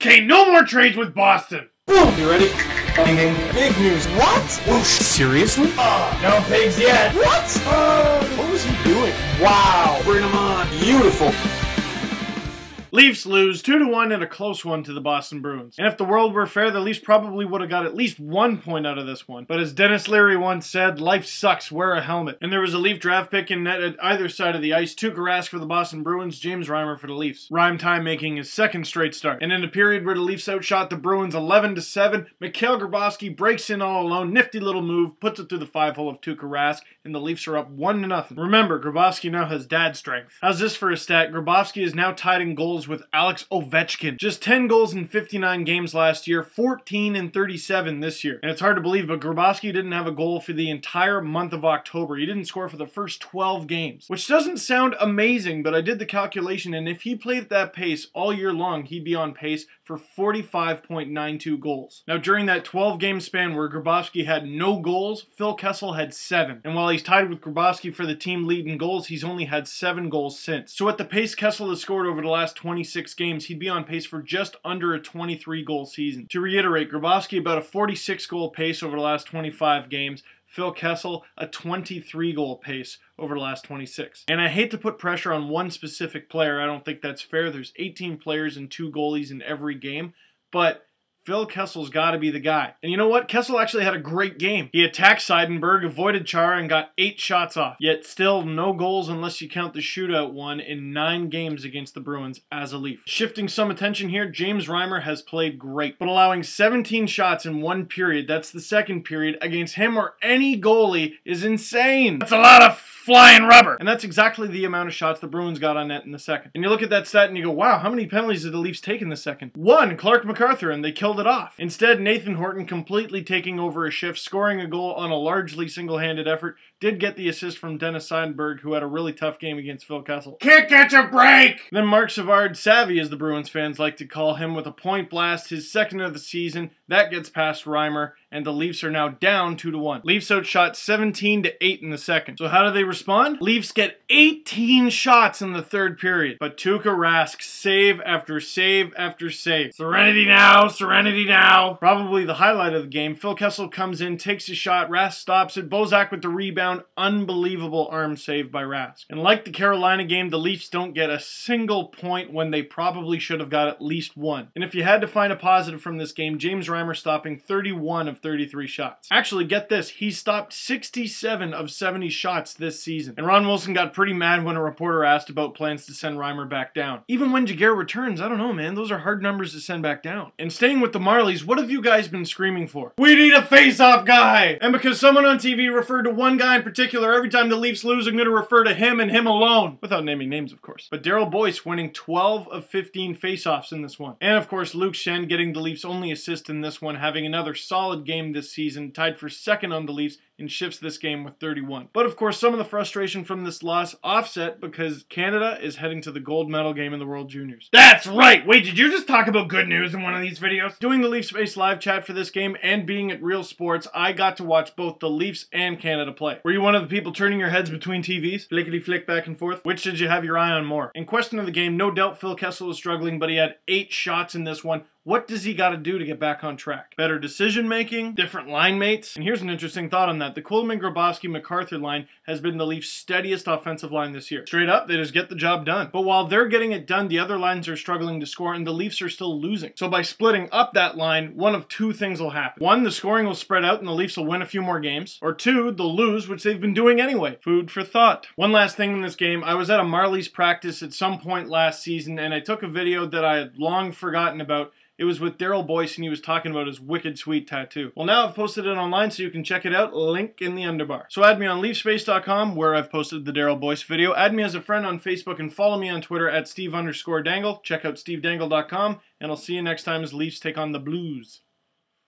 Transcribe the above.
Okay, no more trades with Boston. Boom! You ready? Big news. What? Whoa, seriously? No pigs yet. What? What was he doing? Wow. Bring them on. Beautiful. Leafs lose 2-1 in a close one to the Boston Bruins. And if the world were fair, the Leafs probably would have got at least 1 point out of this one. But as Dennis Leary once said, life sucks, wear a helmet. And there was a Leaf draft pick in net at either side of the ice. Tuukka Rask for the Boston Bruins, James Reimer for the Leafs. Rime time making his second straight start. And in a period where the Leafs outshot the Bruins 11-7, Mikhail Grabovski breaks in all alone, nifty little move, puts it through the 5-hole of Tuukka Rask, and the Leafs are up 1-0. Remember, Grabovski now has dad strength. How's this for a stat? Grabovski is now tied in goals with Alex Ovechkin. Just 10 goals in 59 games last year, 14 in 37 this year. And it's hard to believe, but Grabovski didn't have a goal for the entire month of October. He didn't score for the first 12 games, which doesn't sound amazing, but I did the calculation, and if he played at that pace all year long, he'd be on pace for 45.92 goals. Now, during that 12-game span where Grabovski had no goals, Phil Kessel had 7. And while he's tied with Grabovski for the team lead in goals, he's only had 7 goals since. So at the pace Kessel has scored over the last 26 games, he'd be on pace for just under a 23-goal season. To reiterate, Grabovski about a 46-goal pace over the last 25 games, Phil Kessel a 23-goal pace over the last 26. And I hate to put pressure on one specific player, I don't think that's fair. There's 18 players and 2 goalies in every game, but Phil Kessel's got to be the guy. And you know what? Kessel actually had a great game. He attacked Seidenberg, avoided Chara, and got 8 shots off. Yet still no goals unless you count the shootout one in 9 games against the Bruins as a Leaf. Shifting some attention here, James Reimer has played great, but allowing 17 shots in 1 period, that's the second period, against him or any goalie is insane. That's a lot of flying rubber. And that's exactly the amount of shots the Bruins got on net in the second. And you look at that stat and you go, wow, how many penalties did the Leafs take in the second? 1, Clark MacArthur, and they killed it off. Instead, Nathan Horton completely taking over a shift, scoring a goal on a largely single-handed effort, did get the assist from Dennis Seidenberg, who had a really tough game against Phil Kessel. Can't catch a break! Then Mark Savard, Savvy as the Bruins fans like to call him, with a point blast, his second of the season. That gets past Reimer, and the Leafs are now down 2-1. Leafs outshot 17-8 in the second. So how do they respond? Leafs get 18 shots in the third period, but Tuukka Rask save after save after save. Serenity now, serenity now. Probably the highlight of the game, Phil Kessel comes in, takes a shot, Rask stops it, Bos2 with the rebound, unbelievable arm save by Rask. And like the Carolina game, the Leafs don't get a single point when they probably should have got at least 1. And if you had to find a positive from this game, James Reimer stopping 31 of 33 shots. Actually, get this, he stopped 67 of 70 shots this season. And Ron Wilson got pretty mad when a reporter asked about plans to send Reimer back down. Even when Jaguar returns, I don't know, man, those are hard numbers to send back down. And staying with the Marlies, what have you guys been screaming for? We need a face-off guy! And because someone on TV referred to one guy in particular, every time the Leafs lose, I'm going to refer to him and him alone. Without naming names, of course. But Daryl Boyce winning 12 of 15 face-offs in this one. And of course, Luke Schenn getting the Leafs' only assist in this one, having another solid game this season, tied for second on the Leafs in shifts this game with 31. But of course, some of the frustration from this loss offset because Canada is heading to the gold medal game in the World Juniors. That's right! Wait, did you just talk about good news in one of these videos? Doing the Leafs Space live chat for this game and being at Real Sports, I got to watch both the Leafs and Canada play. Were you one of the people turning your heads between TVs? Flickety flick back and forth? Which did you have your eye on more? In question of the game, no doubt Phil Kessel was struggling, but he had 8 shots in this one. What does he got to do to get back on track? Better decision making? Different line mates? And here's an interesting thought on that. The Kuhlman, Grabovski, MacArthur line has been the Leafs' steadiest offensive line this year. Straight up, they just get the job done. But while they're getting it done, the other lines are struggling to score and the Leafs are still losing. So by splitting up that line, one of 2 things will happen. 1, the scoring will spread out and the Leafs will win a few more games. Or 2, they'll lose, which they've been doing anyway. Food for thought. One last thing in this game, I was at a Marlies practice at some point last season and I took a video that I had long forgotten about. It was with Daryl Boyce and he was talking about his wicked sweet tattoo. Well, now I've posted it online so you can check it out. Link in the underbar. So add me on leafspace.com where I've posted the Daryl Boyce video. Add me as a friend on Facebook and follow me on Twitter at Steve_Dangle. Check out stevedangle.com and I'll see you next time as Leafs take on the Blues.